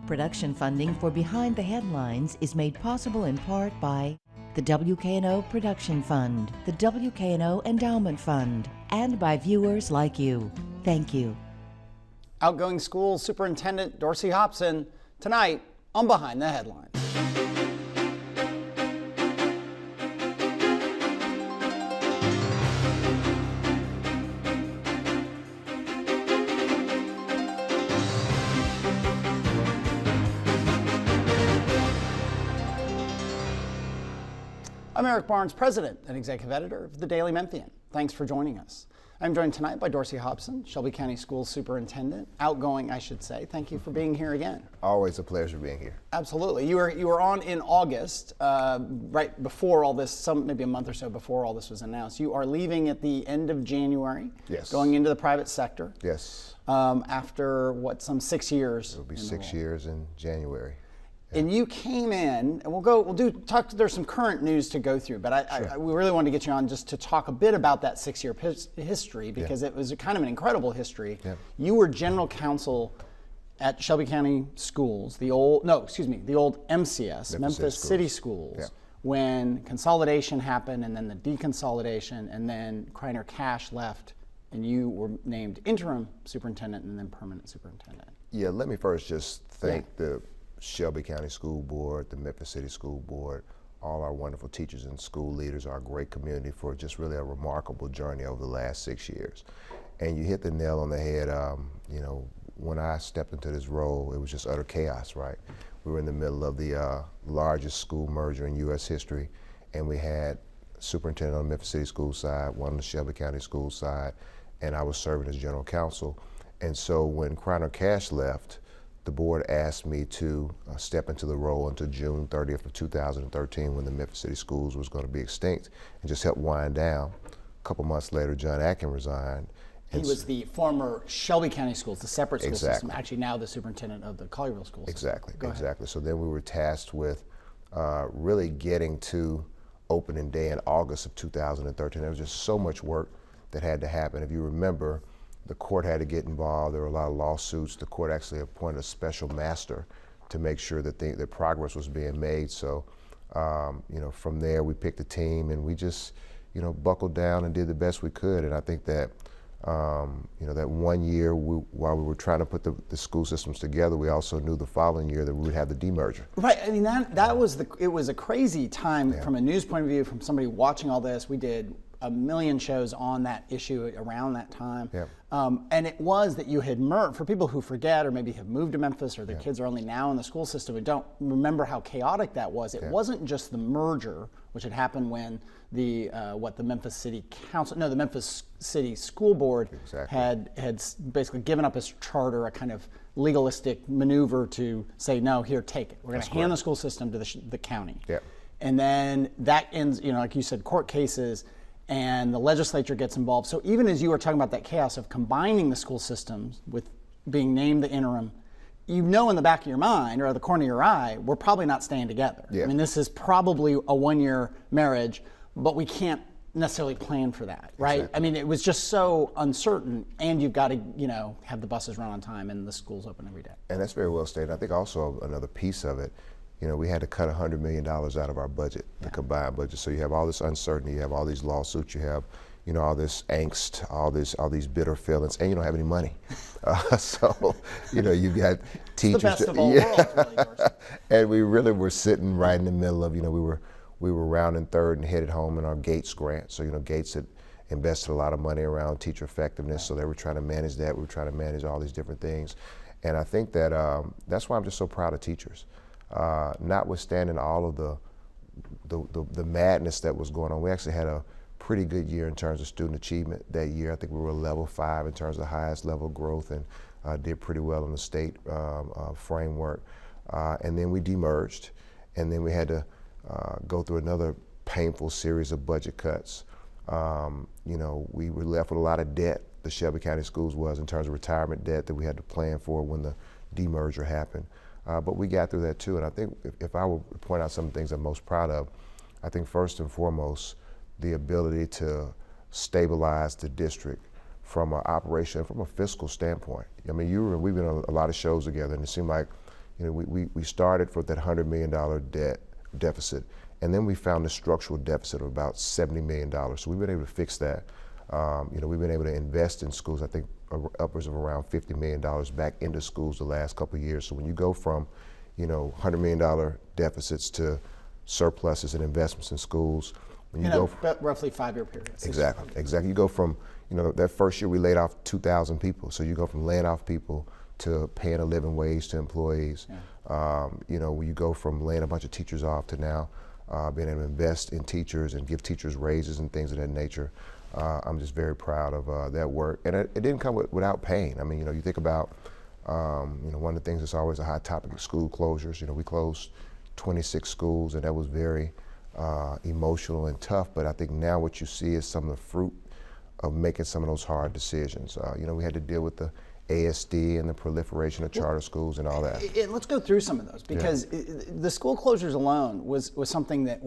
Production funding for Behind the Headlines is made possible in part by the WKNO Production Fund, the WKNO Endowment Fund, and by viewers like you. Thank you. Outgoing School Superintendent Dorsey Hobson tonight on Behind the Headlines. I'm Eric Barnes, President and Executive Editor of the Daily Memphian. Thanks for joining us. I'm joined tonight by Dorsey Hobson, Shelby County Schools Superintendent, outgoing, I should say. Thank you for being here again. Always a pleasure being here. Absolutely. You were on in August, right before all this, maybe a month or so before all this was announced. You are leaving at the end of January. Yes. Going into the private sector. Yes. After some 6 years. It'll be 6 years in January. And you came in, and there's some current news to go through, but we really wanted to get you on just to talk a bit about that 6-year history, because it was kind of an incredible history. Yeah. You were general counsel at Shelby County Schools, the old MCS, Memphis City Schools, when consolidation happened, and then the deconsolidation, and then Kreiner Cash left, and you were named interim superintendent and then permanent superintendent. Yeah, let me first just thank the Shelby County School Board, the Memphis City School Board, all our wonderful teachers and school leaders, our great community, for just really a remarkable journey over the last 6 years. And you hit the nail on the head. When I stepped into this role, it was just utter chaos, right? We were in the middle of the largest school merger in U.S. history, and we had superintendent on the Memphis City School side, one on the Shelby County School side, and I was serving as general counsel. And so when Kreiner Cash left, the board asked me to step into the role until June 30th of 2013, when the Memphis City Schools was going to be extinct, and just help wind down. A couple months later, John Atkin resigned. He was the former Shelby County Schools, the separate school system, actually now the superintendent of the Collierville School system. Exactly. So then we were tasked with really getting to opening day in August of 2013. There was just so much work that had to happen. If you remember, the court had to get involved. There were a lot of lawsuits. The court actually appointed a special master to make sure that that progress was being made. So, from there we picked a team, and we just, buckled down and did the best we could. And I think that, that 1 year while we were trying to put the school systems together, we also knew the following year that we would have the demerger. Right. I mean, it was a crazy time from a news point of view, from somebody watching all this. We did a million shows on that issue around that time. Yeah. And it was that you had merged, for people who forget or maybe have moved to Memphis, or their kids are only now in the school system and don't remember how chaotic that was. It wasn't just the merger, which had happened when the Memphis City School Board had basically given up its charter, a kind of legalistic maneuver to say, no, here, take it. We're going to hand the school system to the county. Yeah. And then that ends, like you said, court cases, and the legislature gets involved. So even as you were talking about that chaos of combining the school systems with being named the interim, in the back of your mind, or at the corner of your eye, we're probably not staying together. Yeah. I mean, this is probably a 1-year marriage, but we can't necessarily plan for that, right? Exactly. I mean, it was just so uncertain, and you've got to, have the buses run on time and the schools open every day. And that's very well stated. I think also another piece of it, we had to cut $100 million out of our budget, the combined budget. So you have all this uncertainty, you have all these lawsuits, you have, all this angst, all these bitter feelings, and you don't have any money. So, you've got teachers. It's the best of all worlds, really. And we really were sitting right in the middle of, we were rounding third and headed home in our Gates grant. So, Gates had invested a lot of money around teacher effectiveness, so they were trying to manage that. We were trying to manage all these different things. And I think that that's why I'm just so proud of teachers. Notwithstanding all of the madness that was going on, we actually had a pretty good year in terms of student achievement that year. I think we were level 5 in terms of highest level growth, and did pretty well in the state framework. And then we demerged, and then we had to go through another painful series of budget cuts. We were left with a lot of debt, the Shelby County Schools was, in terms of retirement debt that we had to plan for when the demerger happened. But we got through that too, and I think if I were to point out some things I'm most proud of, I think first and foremost, the ability to stabilize the district from an operation, from a fiscal standpoint. I mean, we've been on a lot of shows together, and it seemed like, You know, we started for that $100 million deficit, and then we found a structural deficit of about $70 million. So we've been able to fix that. You know, we've been able to invest in schools, I think upwards of around $50 million back into schools the last couple of years. So when you go from, you know, $100 million deficits to surpluses and investments in schools, when you go roughly 5-year period. Exactly. You go from, you know, that first year we laid off 2,000 people. So you go from laying off people to paying a living wage to employees. Yeah. You know, you go from laying a bunch of teachers off to now being able to invest in teachers and give teachers raises and things of that nature. I'm just very proud of that work, and it didn't come without pain. I mean, you know, you think about, you know, one of the things that's always a hot topic is school closures. You know, we closed 26 schools, and that was very emotional and tough. But I think now what you see is some of the fruit of making some of those hard decisions. You know, we had to deal with the ASD and the proliferation of charter schools and all that. Let's go through some of those, because the school closures alone was something that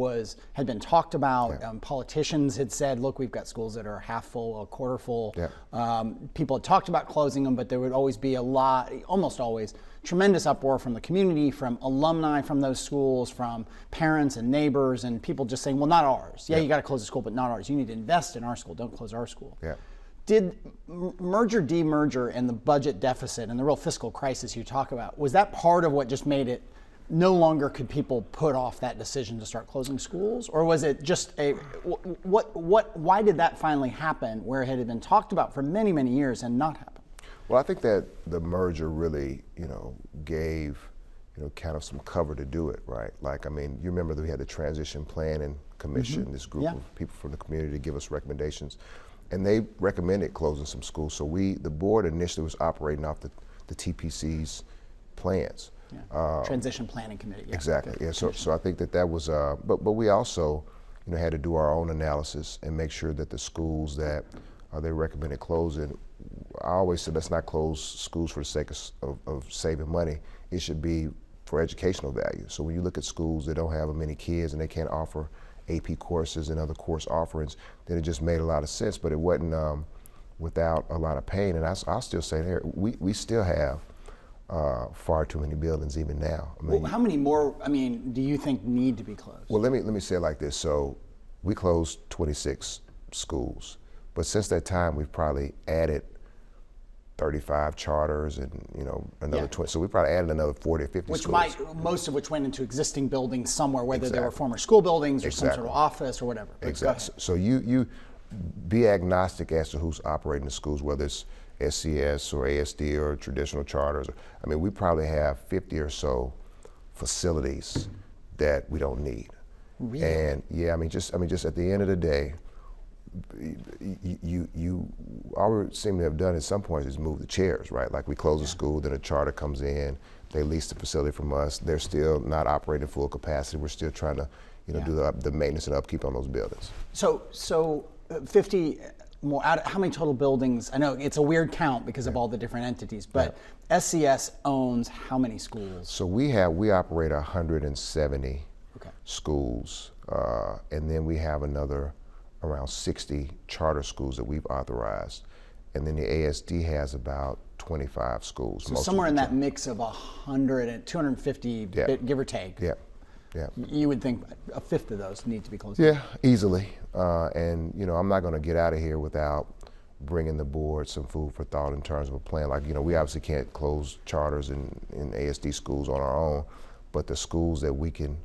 had been talked about. Yeah. Politicians had said, look, we've got schools that are half full, a quarter full. Yeah. People had talked about closing them, but there would always be almost always, tremendous uproar from the community, from alumni from those schools, from parents and neighbors, and people just saying, well, not ours. Yeah, you got to close the school, but not ours. You need to invest in our school. Don't close our school. Yeah. Did merger, demerger, and the budget deficit and the real fiscal crisis you talk about, was that part of what just made it no longer could people put off that decision to start closing schools? Or was it just why did that finally happen where it had been talked about for many, many years and not happen? Well, I think that the merger really, you know, gave, you know, kind of some cover to do it, right? Like, I mean, you remember that we had the Transition Planning Commission, this group of people from the community to give us recommendations. And they recommended closing some schools. So the board initially was operating off the TPC's plans. Yeah. Transition Planning Committee. Yeah. Exactly. Yeah. So I think that was, but we also, you know, had to do our own analysis and make sure that the schools that they recommended closing, I always said, let's not close schools for the sake of saving money. It should be for educational value. So when you look at schools that don't have many kids and they can't offer AP courses and other course offerings, then it just made a lot of sense, but it wasn't without a lot of pain. And I'll still say there, we still have far too many buildings even now. I mean, well, how many more, do you think need to be closed? Well, let me say it like this. So we closed 26 schools, but since that time we've probably added 35 charters and, you know, another 20. So we probably added another 40 or 50 schools. Most of which went into existing buildings somewhere, whether they were former school buildings or some sort of office or whatever. Exactly. So you be agnostic as to who's operating the schools, whether it's SCS or ASD or traditional charters. I mean, we probably have 50 or so facilities that we don't need. Really? And yeah, just at the end of the day, all we seem to have done at some point is move the chairs, right? Like we close a school, then a charter comes in, they lease the facility from us. They're still not operating full capacity. We're still trying to, you know, do the maintenance and upkeep on those buildings. So 50 more. How many total buildings? I know it's a weird count because of all the different entities, but SCS owns how many schools? So we operate 170 schools, and then we have another around 60 charter schools that we've authorized. And then the ASD has about 25 schools. So somewhere in that mix of 100 and 250, give or take. Yeah. You would think a fifth of those need to be closed. Yeah, easily. And, you know, I'm not going to get out of here without bringing the board some food for thought in terms of a plan. Like, you know, we obviously can't close charters in ASD schools on our own, but the schools that we can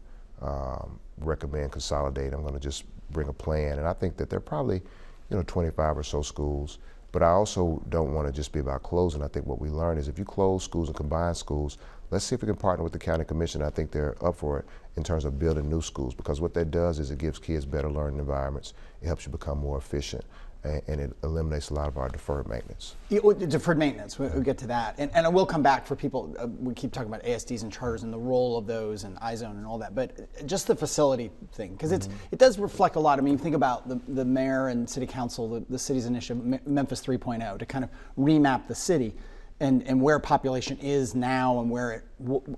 recommend consolidate, I'm going to just bring a plan. And I think that there are probably, you know, 25 or so schools. But I also don't want to just be about closing. I think what we learned is if you close schools and combine schools, let's see if we can partner with the county commission. I think they're up for it in terms of building new schools, because what that does is it gives kids better learning environments. It helps you become more efficient, and it eliminates a lot of our deferred maintenance. Deferred maintenance, we'll get to that. And I will come back for people, we keep talking about ASDs and charters and the role of those and iZone and all that, but just the facility thing, because it does reflect a lot. I mean, you think about the mayor and city council, the city's initiative, Memphis 3.0, to kind of remap the city and where population is now and where it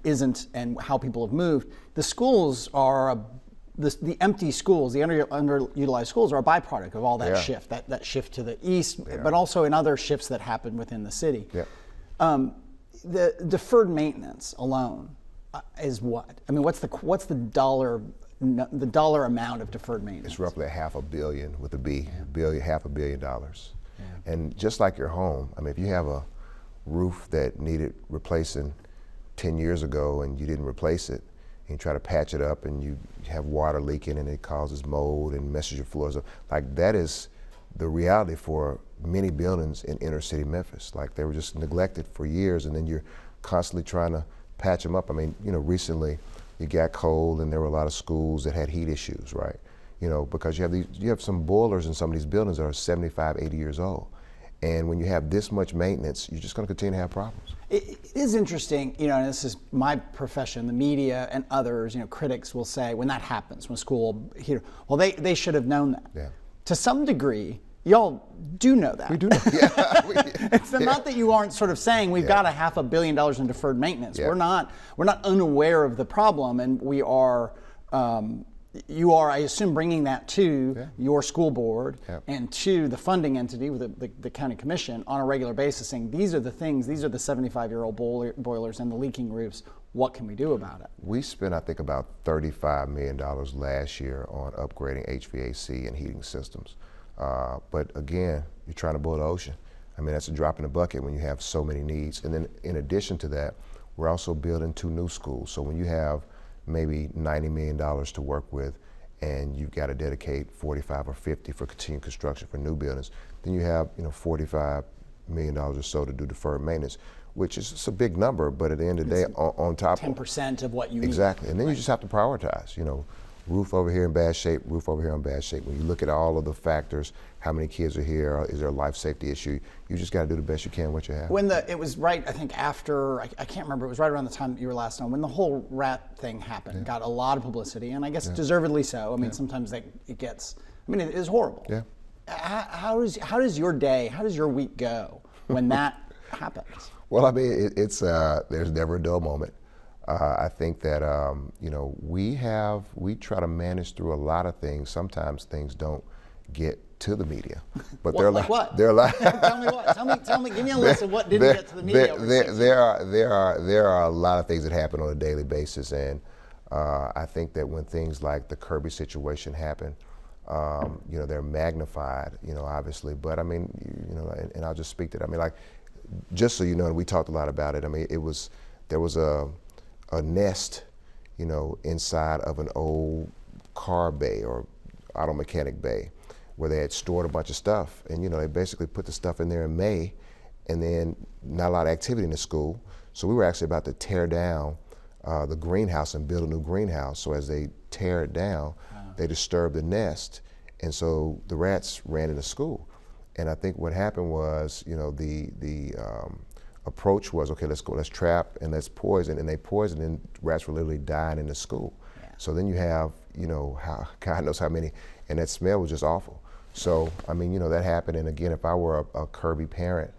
isn't and how people have moved. The schools are the empty schools, the underutilized schools, are a byproduct of all that shift, that shift to the east, but also in other shifts that happen within the city. the deferred maintenance alone is what? I mean, what's the dollar amount of deferred maintenance? It's roughly $500 million with a B, $500 million. Yeah. And just like your home, I mean, if you have a roof that needed replacing 10 years ago and you didn't replace it, and you try to patch it up and you have water leaking and it causes mold and messes your floors up, like that is the reality for many buildings in inner city Memphis. Like they were just neglected for years, and then you're constantly trying to patch them up. I mean, you know, recently it got cold and there were a lot of schools that had heat issues, right? You know, because you have some boilers in some of these buildings that are 75, 80 years old. And when you have this much maintenance, you're just going to continue to have problems. It is interesting, you know, and this is my profession, the media and others, you know, critics will say when that happens, when school, well, they should have known that. Yeah. To some degree, y'all do know that. We do know. Yeah. It's not that you aren't sort of saying we've got $500 million in deferred maintenance. Yeah. We're not unaware of the problem, and we are. You are, I assume, bringing that to your school board and to the funding entity with the county commission on a regular basis, saying these are the things, these are the 75-year-old boilers and the leaking roofs. What can we do about it? We spent, I think, about $35 million last year on upgrading HVAC and heating systems. But again, you're trying to boil the ocean. I mean, that's a drop in the bucket when you have so many needs. And then in addition to that, we're also building 2 new schools. So when you have maybe $90 million to work with, and you've got to dedicate 45 or 50 for continued construction for new buildings, then you have $45 million or so to do deferred maintenance, which is just a big number, but at the end of the day, on top 10% of what you exactly. need. And then you just have to prioritize, roof over here in bad shape, roof over here in bad shape. When you look at all of the factors, how many kids are here, is there a life safety issue, you just got to do the best you can with what you have. It was right, I think after, I can't remember, it was right around the time that you were last on, when the whole rat thing happened, got a lot of publicity, and I guess deservedly so. I mean, sometimes it is horrible. Yeah. How does your day, how does your week go when that happens? Well, I mean, it's there's never a dull moment. I think that we try to manage through a lot of things. Sometimes things don't get to the media, but they're like what? They're like tell me what? Tell me. Give me a list of what didn't get to the media. There are a lot of things that happen on a daily basis, and I think that when things like the Kirby situation happen, they're magnified. Obviously, but I mean, and I'll just speak to that. I mean, like, just so you know, and we talked a lot about it. I mean, there was a nest, inside of an old car bay or auto mechanic bay where they had stored a bunch of stuff. And, they basically put the stuff in there in May, and then not a lot of activity in the school. So we were actually about to tear down the greenhouse and build a new greenhouse. So as they tear it down, they disturbed the nest. And so the rats ran into school. And I think what happened was, the approach was, okay, let's trap and let's poison, and they poisoned, and rats were literally dying in the school. Yeah. So then you have, how God knows how many, and that smell was just awful. So, I mean, that happened, and again, if I were a Kirby parent,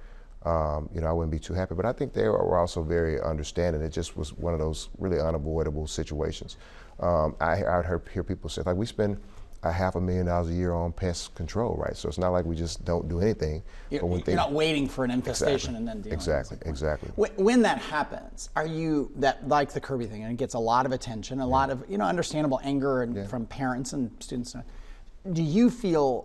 I wouldn't be too happy, but I think they were also very understanding. It just was one of those really unavoidable situations. I hear people say, like, we spend $500,000 a year on pest control, right? So it's not like we just don't do anything. You're not waiting for an infestation and then dealing with it. Exactly. When that happens, are you like the Kirby thing, and it gets a lot of attention, a lot of understandable anger from parents and students? Did you feel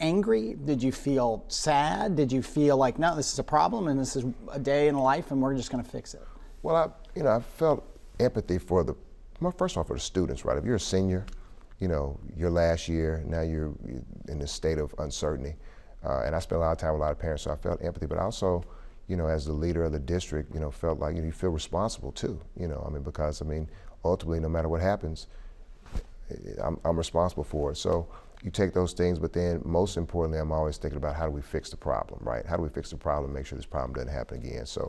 angry? Did you feel sad? Did you feel like, no, this is a problem and this is a day in life and we're just going to fix it? Well, I felt empathy first of all for the students, right? If you're a senior, your last year, now you're in this state of uncertainty. And I spent a lot of time with a lot of parents, so I felt empathy, but also, as the leader of the district, felt like you feel responsible too, because ultimately, no matter what happens, I'm responsible for it. So you take those things, but then most importantly, I'm always thinking about how do we fix the problem, right? How do we fix the problem, make sure this problem doesn't happen again? So,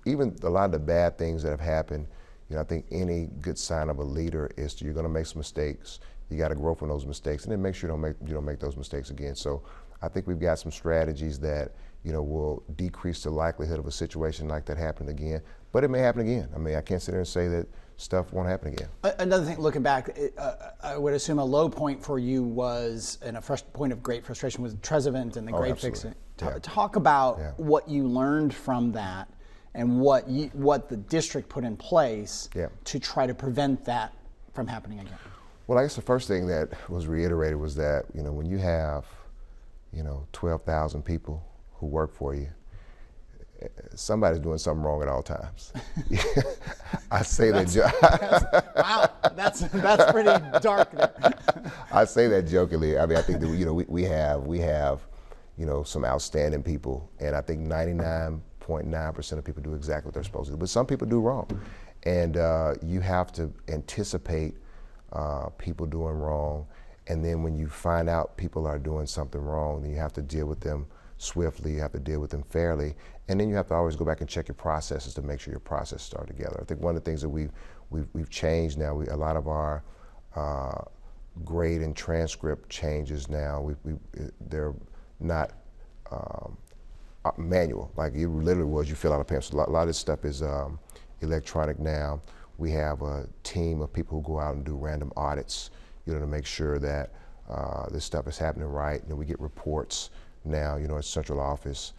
even a lot of the bad things that have happened, I think any good sign of a leader is you're going to make some mistakes. You got to grow from those mistakes, and then make sure you don't make those mistakes again. So I think we've got some strategies that will decrease the likelihood of a situation like that happening again. But it may happen again. I can't sit there and say that stuff won't happen again. Another thing, looking back, I would assume a low point for you was, and a point of great frustration was Trezevant and the grade fixing. Talk about what you learned from that. and what the district put in place Yeah. to try to prevent that from happening again. Well, I guess the first thing that was reiterated was that, when you have, 12,000 people who work for you, somebody's doing something wrong at all times. I say Wow, that's pretty dark there. I say that jokingly. I mean, I think that we have some outstanding people, and I think 99.9% of people do exactly what they're supposed to do. But some people do wrong, and you have to anticipate people doing wrong, and then when you find out people are doing something wrong, then you have to deal with them swiftly. You have to deal with them fairly, and then you have to always go back and check your processes to make sure your processes start together. I think one of the things that we've changed now, a lot of our grade and transcript changes now, they're not manual. Like it literally was, you fill out a pencil. A lot of this stuff is electronic now. We have a team of people who go out and do random audits, to make sure that this stuff is happening right. We get reports now, at central office,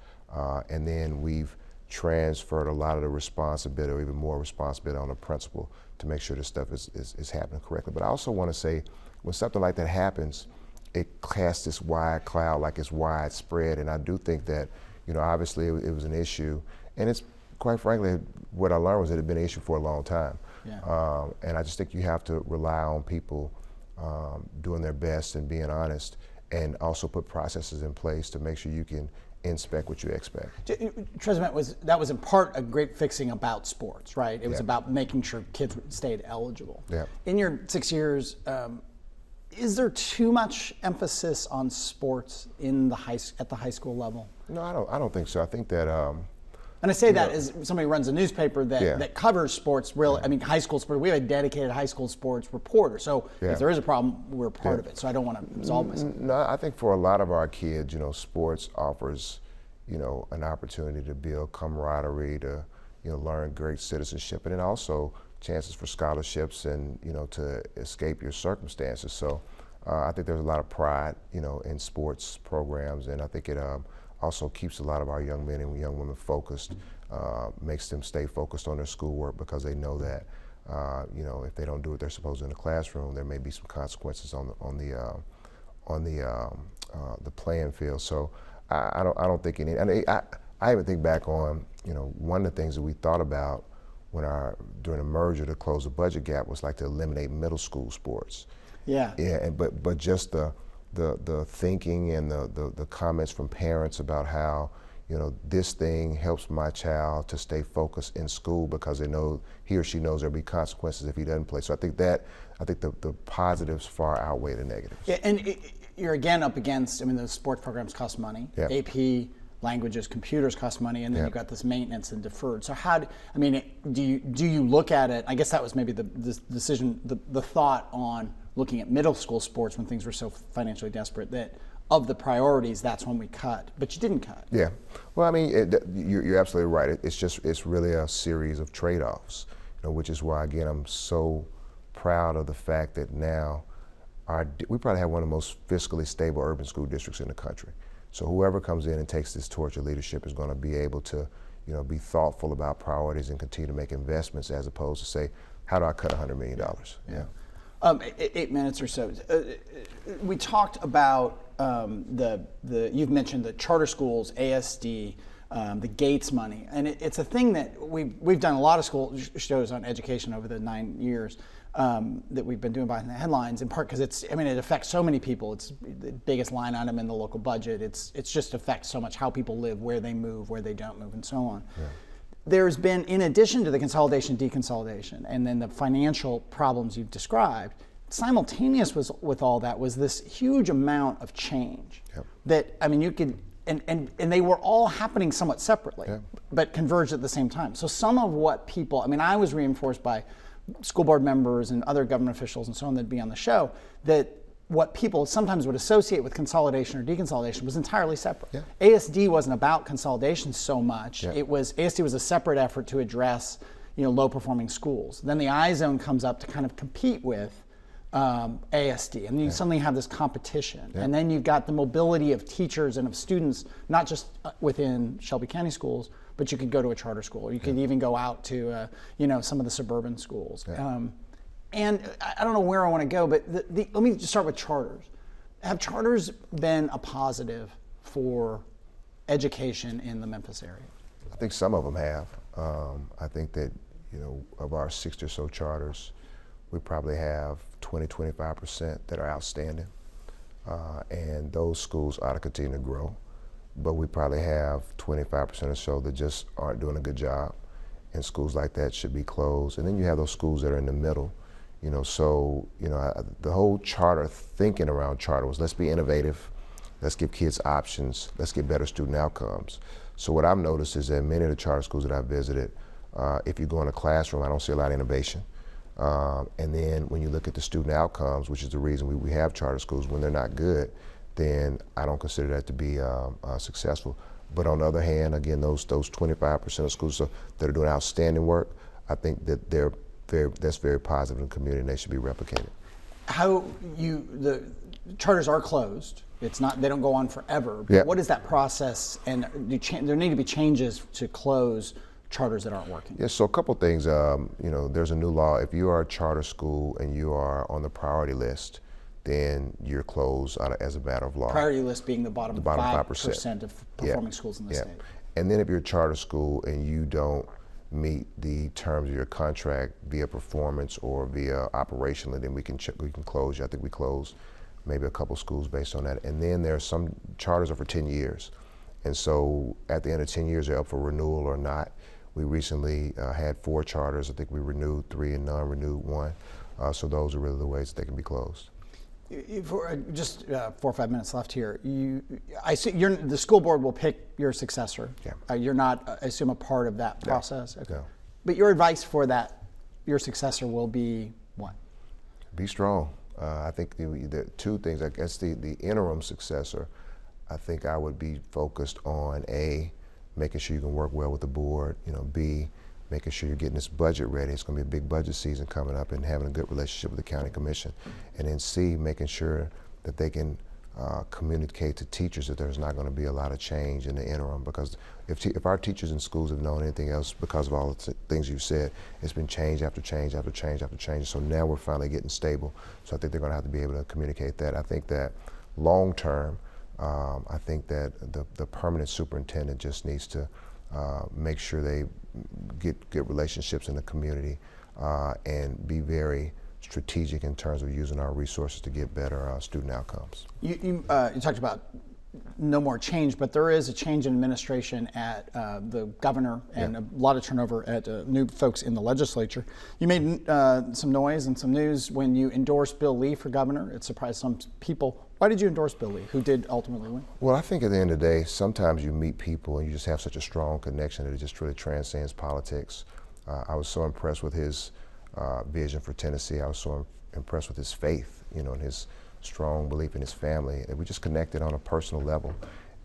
and then we've transferred a lot of the responsibility, or even more responsibility, on the principal to make sure this stuff is happening correctly. But I also want to say, when something like that happens, it casts this wide cloud, like it's widespread, and I do think that, obviously it was an issue, and it's, quite frankly, what I learned was that it had been an issue for a long time. Yeah. And I just think you have to rely on people doing their best and being honest, and also put processes in place to make sure you can inspect what you expect. Treasurer, that was in part a great fixing about sports, right? It was about making sure kids stayed eligible. Yeah. In your 6 years, is there too much emphasis on sports at the high school level? No, I don't think so. I think that. And I say that as somebody who runs a newspaper that covers sports, high school sports. We have a dedicated high school sports reporter. So if there is a problem, we're part of it. So I don't want to absolve myself. No, I think for a lot of our kids, sports offers, an opportunity to build camaraderie, to, learn great citizenship, and then also chances for scholarships and, to escape your circumstances. So I think there's a lot of pride, in sports programs, and I think it also keeps a lot of our young men and young women focused, makes them stay focused on their schoolwork, because they know that, if they don't do what they're supposed to in the classroom, there may be some consequences on the playing field. So I don't think any. I even think back on, one of the things that we thought about during the merger to close the budget gap was like to eliminate middle school sports. Yeah. Yeah, but just the thinking and the comments from parents about how, this thing helps my child to stay focused in school because they know he or she knows there'll be consequences if he doesn't play. So I think the positives far outweigh the negatives. Yeah, and you're again up against, the sports programs cost money. Yeah. AP, languages, computers cost money, and then you've got this maintenance and deferred. So do you look at it? I guess that was maybe the decision, the thought on looking at middle school sports when things were so financially desperate, that of the priorities, that's when we cut, but you didn't cut. Yeah, well, you're absolutely right. It's really a series of trade-offs, which is why, again, I'm so proud of the fact that now we probably have one of the most fiscally stable urban school districts in the country. So whoever comes in and takes this torch of leadership is going to be able to, be thoughtful about priorities and continue to make investments, as opposed to say, how do I cut $100 million? Yeah. 8 minutes or so. We talked about you've mentioned the charter schools, ASD, the Gates money, and it's a thing that we've done a lot of school shows on education over the 9 years that we've been doing behind the headlines, in part because it affects so many people. It's the biggest line item in the local budget. It's just affects so much how people live, where they move, where they don't move, and so on. Yeah. There's been, in addition to the consolidation, deconsolidation, and then the financial problems you've described, simultaneous with all that was this huge amount of change. Yep. That, you could, and they were all happening somewhat separately, but converged at the same time. So some of what people, I was reinforced by school board members and other government officials and so on that'd be on the show, that what people sometimes would associate with consolidation or deconsolidation was entirely separate. Yeah. ASD wasn't about consolidation so much. Yeah. ASD was a separate effort to address, low performing schools. Then the I-Zone comes up to kind of compete with ASD, and then you suddenly have this competition, and then you've got the mobility of teachers and of students, not just within Shelby County schools, but you could go to a charter school, or you could even go out to some of the suburban schools. And I don't know where I want to go, but let me just start with charters. Have charters been a positive for education in the Memphis area? I think some of them have. I think that, of our 60 or so charters, we probably have 20-25% that are outstanding. And those schools ought to continue to grow. But we probably have 25% or so that just aren't doing a good job. And schools like that should be closed. And then you have those schools that are in the middle. The whole charter thinking around charter was, let's be innovative, let's give kids options, let's get better student outcomes. So what I've noticed is that many of the charter schools that I've visited, if you go in a classroom, I don't see a lot of innovation. And then when you look at the student outcomes, which is the reason we have charter schools, when they're not good, then I don't consider that to be successful. But on the other hand, again, those 25% of schools that are doing outstanding work, I think that that's very positive in the community, and they should be replicated. The charters are closed. It's not, they don't go on forever. But what is that process, and there need to be changes to close charters that aren't working? Yes, so a couple things. There's a new law. If you are a charter school and you are on the priority list, then you're closed as a matter of law. Priority list being the bottom 5% of performing schools in the state. And then if you're a charter school and you don't meet the terms of your contract via performance or via operationally, then we can close you. I think we closed maybe a couple schools based on that. And then there are some charters are for 10 years. And so at the end of 10 years, they're up for renewal or not. We recently had 4 charters. I think we renewed 3 and non-renewed 1. So those are really the ways that they can be closed. For just 4 or 5 minutes left here. I see the school board will pick your successor. Yeah. You're not, I assume, a part of that process. Okay. No. But your advice for your successor will be what? Be strong. I think the 2 things. I guess the interim successor, I think I would be focused on A, making sure you can work well with the board. B, making sure you're getting this budget ready. It's going to be a big budget season coming up, and having a good relationship with the county commission. And then C, making sure that they can communicate to teachers that there's not going to be a lot of change in the interim, because if our teachers in schools have known anything else because of all the things you've said, it's been change after change after change after change. So now we're finally getting stable. So I think they're going to have to be able to communicate that. I think that long term, I think that the permanent superintendent just needs to make sure they get relationships in the community and be very strategic in terms of using our resources to get better student outcomes. You talked about no more change, but there is a change in administration at the governor and a lot of turnover at new folks in the legislature. You made some noise and some news when you endorsed Bill Lee for governor. It surprised some people. Why did you endorse Bill Lee, who did ultimately win? Well, I think at the end of the day, sometimes you meet people and you just have such a strong connection that it just really transcends politics. I was so impressed with his vision for Tennessee. I was so impressed with his faith, and his strong belief in his family. And we just connected on a personal level.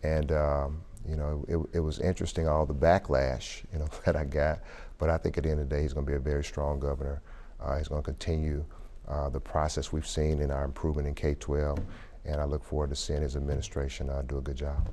And, it was interesting, all the backlash, that I got. But I think at the end of the day, he's going to be a very strong governor. He's going to continue the process we've seen in our improvement in K-12. And I look forward to seeing his administration do a good job.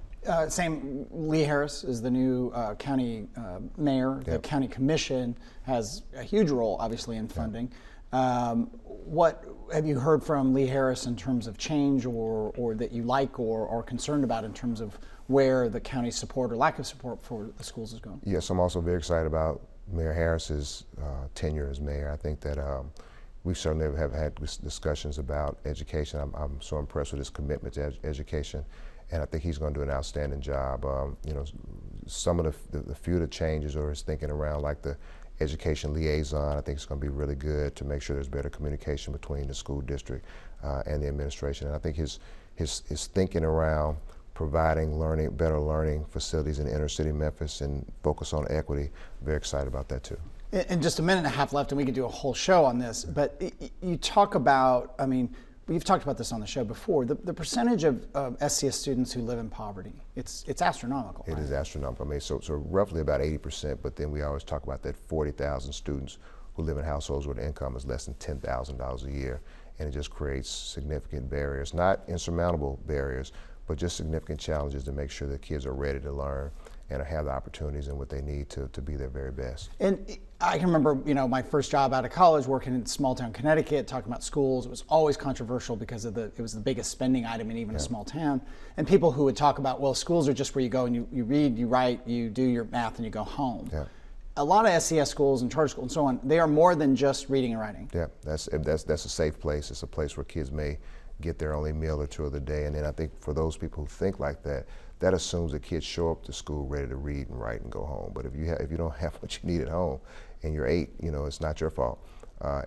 Lee Harris is the new county mayor. The county commission has a huge role, obviously, in funding. What have you heard from Lee Harris in terms of change or that you like or are concerned about in terms of where the county's support or lack of support for the schools is going? Yes, I'm also very excited about Mayor Harris's tenure as mayor. I think that we certainly have had discussions about education. I'm so impressed with his commitment to education, and I think he's going to do an outstanding job. Some of the few changes or his thinking around, like the education liaison, I think it's going to be really good to make sure there's better communication between the school district and the administration. And I think his thinking around providing better learning facilities in inner city Memphis and focus on equity, very excited about that too. In just a minute and a half left, and we could do a whole show on this, but you talk about, we've talked about this on the show before, the percentage of SCS students who live in poverty, it's astronomical. It is astronomical. So roughly about 80%, but then we always talk about that 40,000 students who live in households where the income is less than $10,000 a year. and it just creates significant barriers, not insurmountable barriers, but just significant challenges to make sure that kids are ready to learn and have the opportunities and what they need to be their very best. And I can remember, my first job out of college, working in small town Connecticut, talking about schools. It was always controversial because it was the biggest spending item in even a small town. And people who would talk about, well, schools are just where you go and you read, you write, you do your math, and you go home. Yeah. A lot of SES schools and charter schools and so on, they are more than just reading and writing. Yeah, that's a safe place. It's a place where kids may get their only meal or two of the day. And then I think for those people who think like that, that assumes that kids show up to school ready to read and write and go home. But if you don't have what you need at home and you're 8, it's not your fault.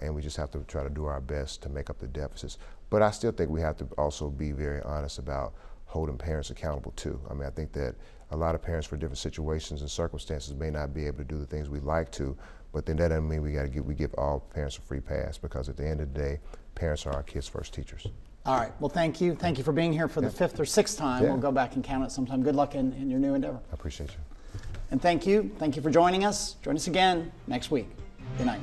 And we just have to try to do our best to make up the deficits. But I still think we have to also be very honest about holding parents accountable too. I mean, I think that a lot of parents for different situations and circumstances may not be able to do the things we like to, but then that doesn't mean we give all parents a free pass, because at the end of the day, parents are our kids' first teachers. All right. Well, thank you. Thank you for being here for the 5th or 6th time. Yeah. We'll go back and count it sometime. Good luck in your new endeavor. I appreciate you. And thank you. Thank you for joining us. Join us again next week. Good night.